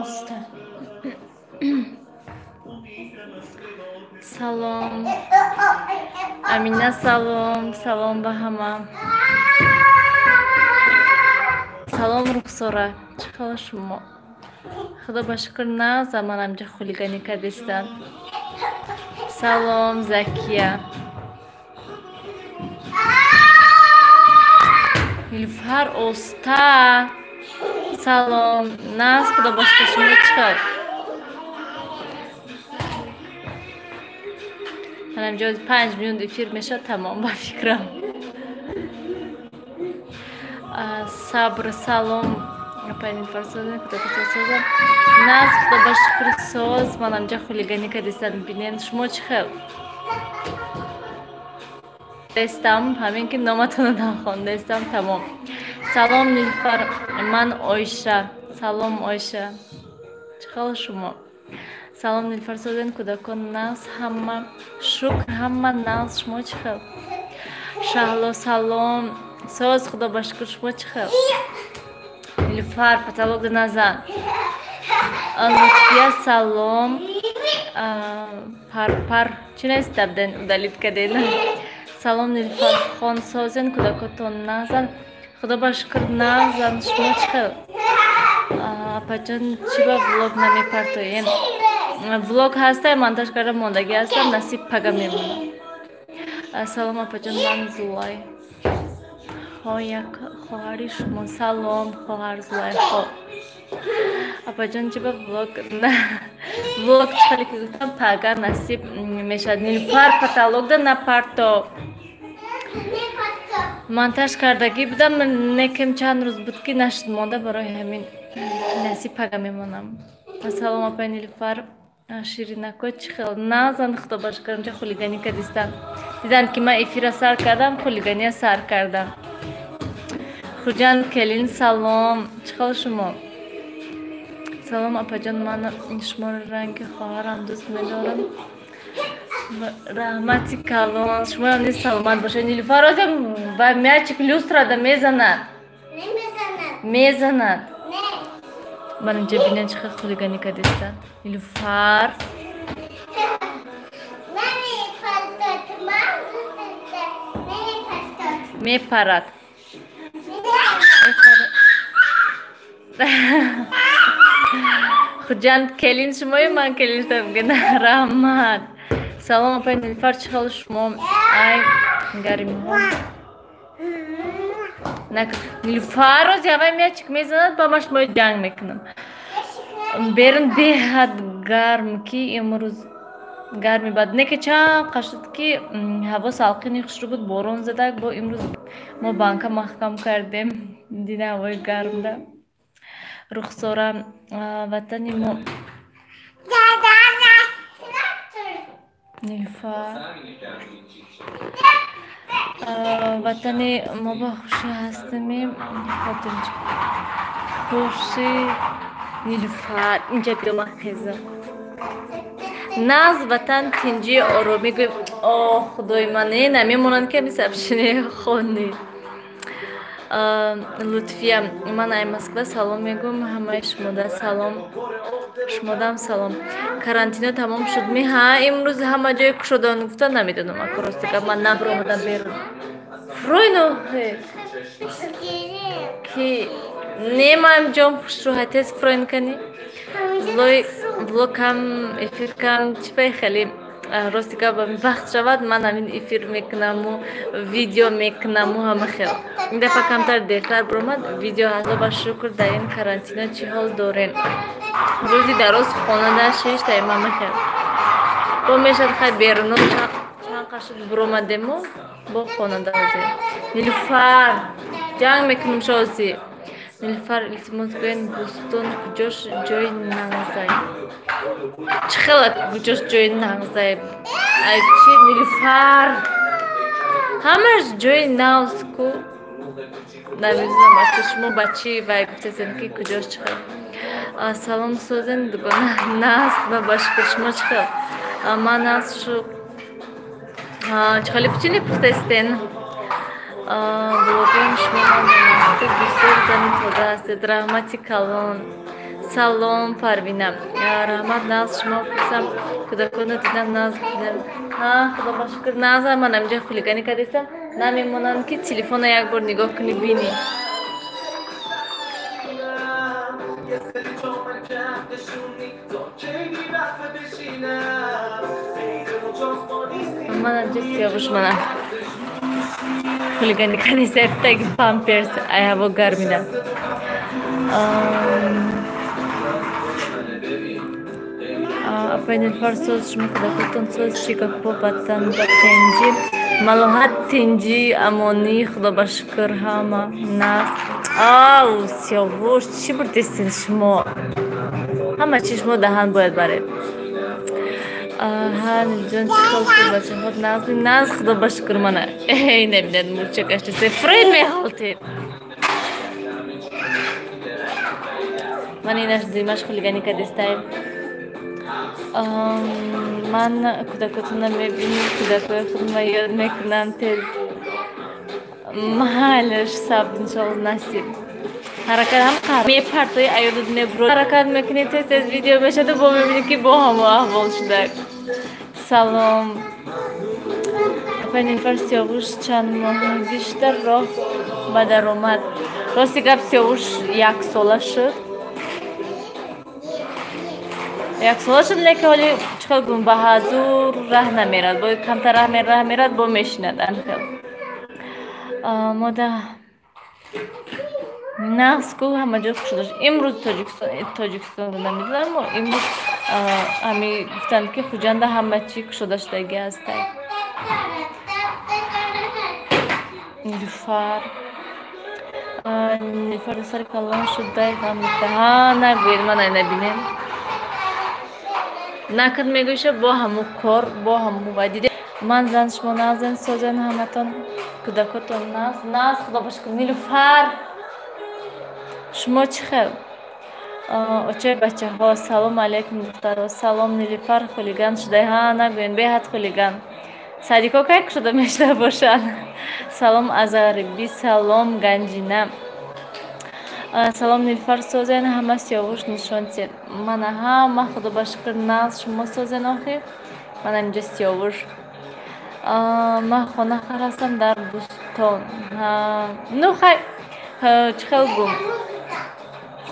Usta. Salom. Amina salom. Salom ba hamma. Salom Ruxora. Chiqala shuma. Xudo ba shukr na zamanamja xuligani kardistan. Salom Zakiya. Nilufar Usta. Salom. Naz xudo boshqa shunga chiqar. Manam joz 5 minut efir mesha tamom ba fikram. Sabr salom. Apayın farsızın kutu sözüm. Naz xudo ba shukr so'z manamja xuligani kardistan binen shmo chiqar. Destam همین که نامتون نخوندستم تمام. سلام نیلوفر من آیشه. سلام آیشه چخال شما. سلام نیلوفر سازن کودکان ناز همه شکر همه ناز شما چخال. شهلا سلام ساز خدا باشکر شما چخال. نیلوفر پتالوگ نزن. لطفیه سلام پر چی نیست دبدن udalит کردن. Salom Nilufar xon sozin kudakotun nazan xudo ba shukr nazan shmo chiqar apajon chiba vlog namipartoyen vlog hasta montaj kara mondagi hastam nasib paga memona salom apajon man Zulay xoyak xohari shmo salom xohar Zulay xo apajon chiba vlog chiqalik guftam paga nasib meshad Nilufar katalogda naparto монтаж кардаги будам некем чанд рӯз буд ки нашид монда барои ҳамин насиб пага мемонам. Салом апай Нилуфар ширинакой чӣ хел назан худо ба шукр онҷа хулигани кардистан дидан ки ман эфира сар кардам хулигания сар кардам. Хуҷан келин салом чӣ хел шумо. Салом апаҷон ман шуморо ранги хоҳарам дӯст медорам. Rahmati kalon shuma ham نیست سلامت باشه. نیلوفر ازم و میچک люстрада мезанад. Мезанад. من اینجا بینن چقدر خلیگانی کردستن. نیلوفر. میپرد. خودجان کلین شمایی من کلین شدم گناه رحمت. Salom apay Nilufar chiqal shmo ay garim ho nak Nilufar oz yavay miachik mezanad ba ma shmo jang mekunam berun behad garm ki imruz garmi bad neке чанд qashid ki havo salqini xushru bud boron zadak bo imruz mo banka mahkam kardem dida havoy garmda ruxsora vatani mo Nilufar vatani ما با خوشی هستیم خوشی نیلوفر اینجا بیام خیزه ناز وطن تنجی آرامی گویم آه خدای منه نمیمونن که میسبشینه خونی لطفیه من ای مسکوه سلام میگم همه شموده سلام شمودم سلام карантина тамом шуд ми ҳа имрӯз ҳама ҷои кушодан гуфта намедонам аку ростика ман набро омадам берун фройно ки немаем ҷом хушрӯҳатес фройн кани влог кам эфир кам чипай хеле ростика вақт шавад ман ҳамин эфир мекунаму видео мекунаму ҳама хел ин дафъа камтар дертар биромад видео ҳазо ба шукр дар ин карантина чӣ ҳол дорем рӯзи дароз хонада 6 тайма мехел бо мешад хай беруно чанд қашид биромадему бо хонада ҳозир Нилуфар ҷанг мекунем шози Нилуфар илтимос гӯен бӯстон куҷош ҷои нағзай чӣ хела куҷош ҷои нағзай ай чи Нилуфар ҳамаш ҷои навску намедонам аки шумо ба чӣ вай гуфтесен ки куҷош чӣ хел салом созен дугона наст ба башкур шумо чӣ хел ман аст шу чӣ пичини пухтастен блогем шумо бисёр зани тода ҳастед раҳмати калон Salom Parvina. Rahmat naz shuma xursam. Kudakoni didam naz didam. Ha, Xudo bashukr nazam man amja xuligani kadesam. Namemonam ki telefona yak bor nigoh kuni bini. Man amja siyavush manam. Xuligani kadesam tag pampers ayavo garmida. Apayın farsoz şunu kadar kutunsuz şikak popatan batenci maluhat tenci amoni xuda bashkır hama nas siyavush çi birdesin şmo hama çişmo dahan boyad bare Niljon çıkaltı bacha hod naz xuda bashkır mana ey nebined murchak ashtese freyd mehaltid من اینش دیمش خیلی کدیستم. من کودکانم میبینم کودکای خودم یاد میکنم تز محلش ثبت شد نصیب. حرکت هم کار میپرتای ایالود نبرد حرکت میکنی تز ویدیو بشه با میبینی که با هم احوال شده. سلام. اپنین فر سیاوش چند ماه بیشتر راه بدر اومد. راستی گپ سیاوش یک ساله شد. یک سال شد لیکن ولی چقدر گم به حضور راه نمیرد با کمتر راه میرد با میشند انخیل ماده نقص کو همه جا خوشداشت امروز تاجیکستان رو نمیدونم و امروز همی گفتن که خوجنده همه چی خوشداشتگی هسته نیلوفر سر کلان شده فهمیده ها نگوید من نبینم نکرد میگوشه با همو کار با همو وادیده من زن شما نازن سازن همتون کودکاتون ناز خدا باشکر نیلوفر شما چی خیر اوچه بچه ها سلام علیکم دختر سلام نیلوفر خلیگان شده ها نگوین به حد خلیگان صدیقا که شده میشته باشن سلام از غریبی سلام گنجینم سلام نیلوفر سازن همه سیاوش نشان تید من همه خدا باشکر ناز شما سازن آخی من اینجا سیاوش من خانه خر هستم در بوستان نو خیلی چه خیلی گم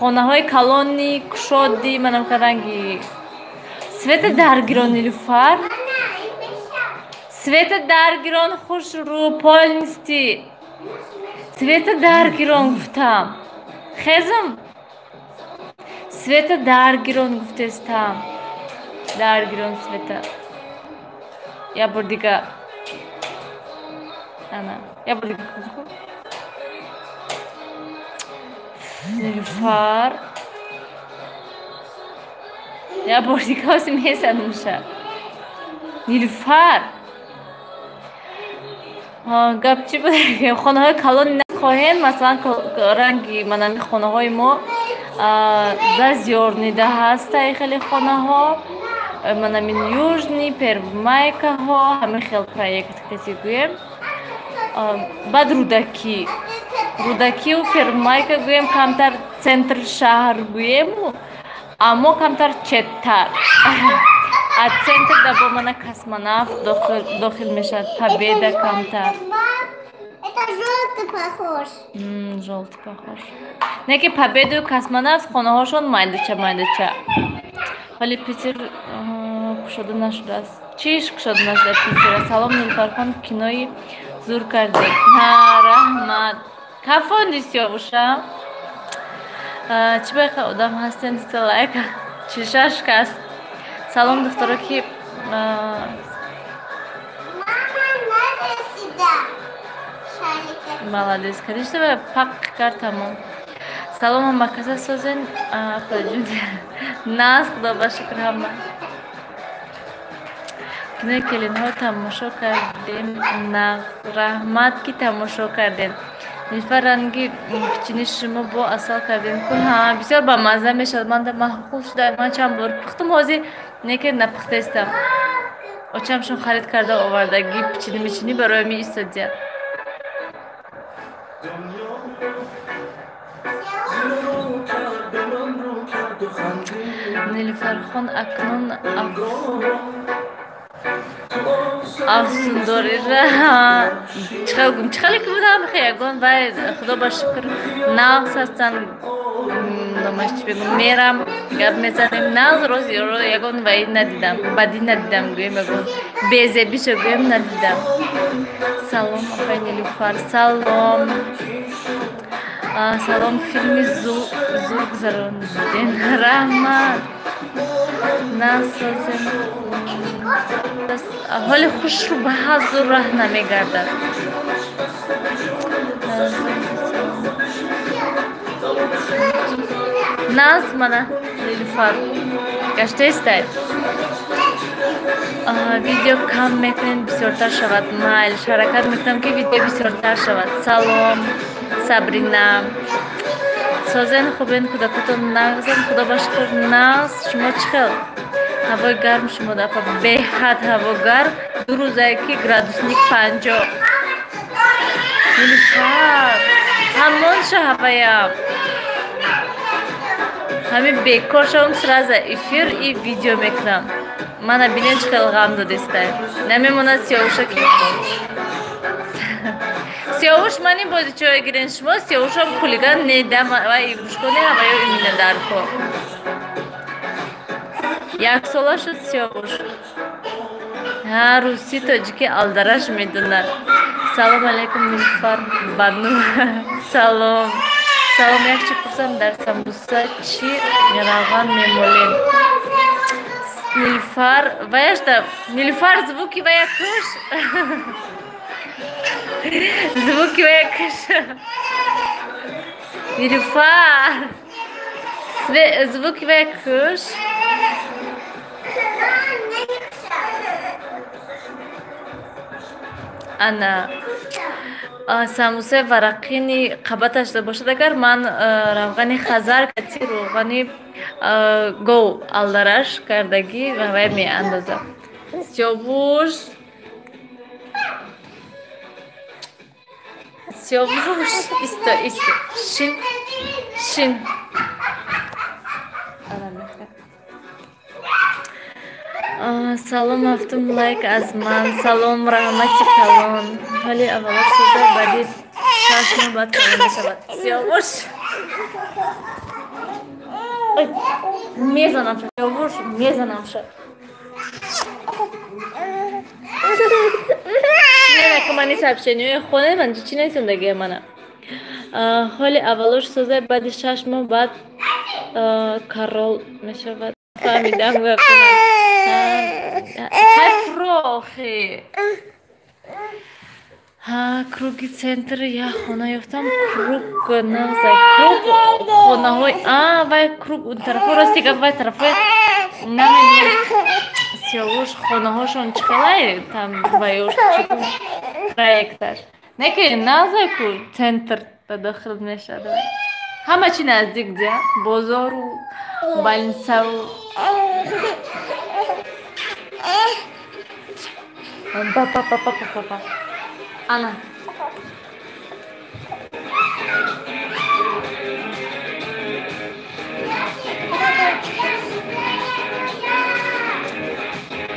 خانه های کلانی کشادی منم خرنگی سویت درگیران نیلوفر سویت درگیران خوش رو پال نیستی سویت درگیران گفتم خیزم سویت درگیران گفته استم درگیران سویت یا بار دیگه نه یا بار دیگه نیلوفر یا بار دیگه هستی میسنمشه نیلوفر گپ چی بوده خانه های کلان خواهیم مثلا رنگی منامی خانه های ما زیارنیده هسته خیلی خانه ها منامی یوژنی پرمایکه ها همه خیلی پرویکت کسی گویم بعد رودکی و پرمایکه گویم کمتر سنتر شهر گویم اما کمتر چتر از سنتر دبا منه کسمناف داخل میشد پبیده کمتر Это желтый похож. Желтый похож. Неки победу космонавт خانه هاشون майдача. ولی پیتر کشاده نشده است. چیش کشاده نشده پیتر؟ سلام نیلوفر خان کنایی زور کرده. رحمت. کفان سیاوشم. چی بخواه آدم هستن دیتا لایک چیشش کس. سلام دخترا کی молодец конечно ve pak kar tamam سلام هم makasa sözün pajud naz xudo bashukr hamma kine kelin ho tamasho kardim naz rahmat ki tamasho kardin نیلوفر رنگی پیچینی شما با اصل کردیم که ها بسیار با مزه میشد من در محقول شده من چند بار پختم حاضی نکرد نپخته استم و چمشون خرید کرده آوردگی پیچینی میچینی برای می ایستادیم Сархон акнун афсундори чихали ки будам ягон вай худо ба шукр навз ҳастан номаш чӣ бигӯм мерам гап мезанем навз роз ягон вай надидам бадӣ надидам гӯем ягон безебишо гӯем надидам салом опай Нилуфар салом салом филми зур гузарондем раҳмат насозем ҳоли хушро ба ҳазу раҳ намегардад наз мана Нилуфар гаштаистай видео кам мекунем бисёртар шавад майл ҳаракат мекунам ки видео бисёртар шавад салом Сабрина созен хубен кӯдакотон нағзан худо ба шукр нағз шумо чӣ хел ҳавои гарм шумо дапа беҳад ҳаво гарм 2 градусник 50 Нилуфар ҳамон ша ҳаваям ҳамин бекор шавам сразу эфир и видео мекунам мана бинен чӣ хел ғам додестай намемонад сиёвуша ки сиёвуш мани бозичое гирен шумо сиёвушам хулиган недам ва игрушконе ҳаваё имина дарко 1 сола шуд сиёвуш руси тоҷики алдараш медонад салом алейкум Нилуфар бану салом салом якчи пурсам дар самбуса чӣ равған мемолем Нилуфар ваяшда Нилуфар звуки вая куш звуки вая куш Нилуфар звуки вая куш ана самусаи варақини қабаташ бошад агар ман равғани хазар кати роғани гов алдараш кардагӣ вавай меандозам сиёвуш исто шин салом ҳафтум лайк аз ман салом раҳмати калон ҳоли аввало соза баъди 6 моҳ баъд калон мешавад сиёвуш мезанам сиёвуш мезанамша мани сообщениҳои хонаи ман чӣ насондагия мана ҳоли аввалош соза баъди 6 моҳ баъд карол мешавад фаҳмидам гуфтам хайфрохи круги центр я хона ёфтам круг наза круг хонаҳои вай круг он тарафо рости гап вай тарафо намедонам сиёвуш хонаҳошон чӣ хелае там ваёш проекташ не ки наза ку центр ба дохил мешавад ҳама чӣ наздик ҷа бозору больницаву папа ана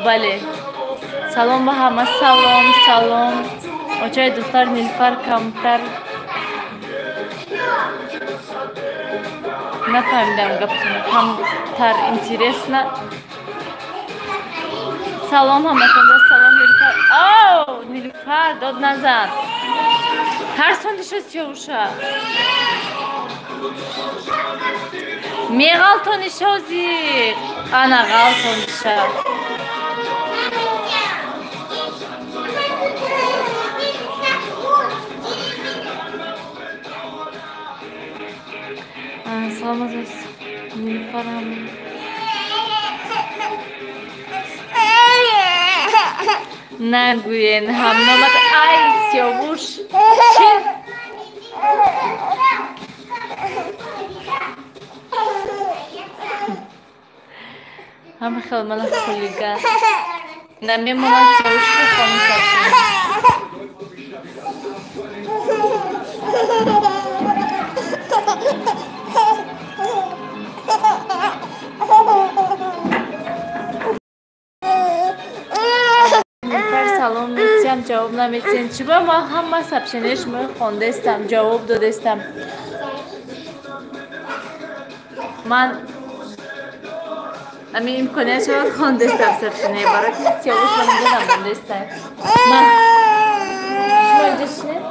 бале салом ба ҳама салом очаи духтар Нилуфар камтар нафаҳмидам гапатона камтар интересна салом ҳаматонро салом Нилуфар Нилуфар дод назан тарсониша сиёвуша меғалтонишози ана ғалтониша салом азиз Нилуфарам нагӯен ҳамномат ай сиёвуш чӣ ҳама хел мана хулиган намемонад сиёвушки хонусаш салом метсиям ҷавоб наметсен. Чиба ман ҳама сабшинаи шумо хондастам, ҷавоб додастам. Ман ами имконият шавад хондастам сабшинаи барои ки сиёвуш ман инҷа намондастам. Ман шумо инҷа шинед?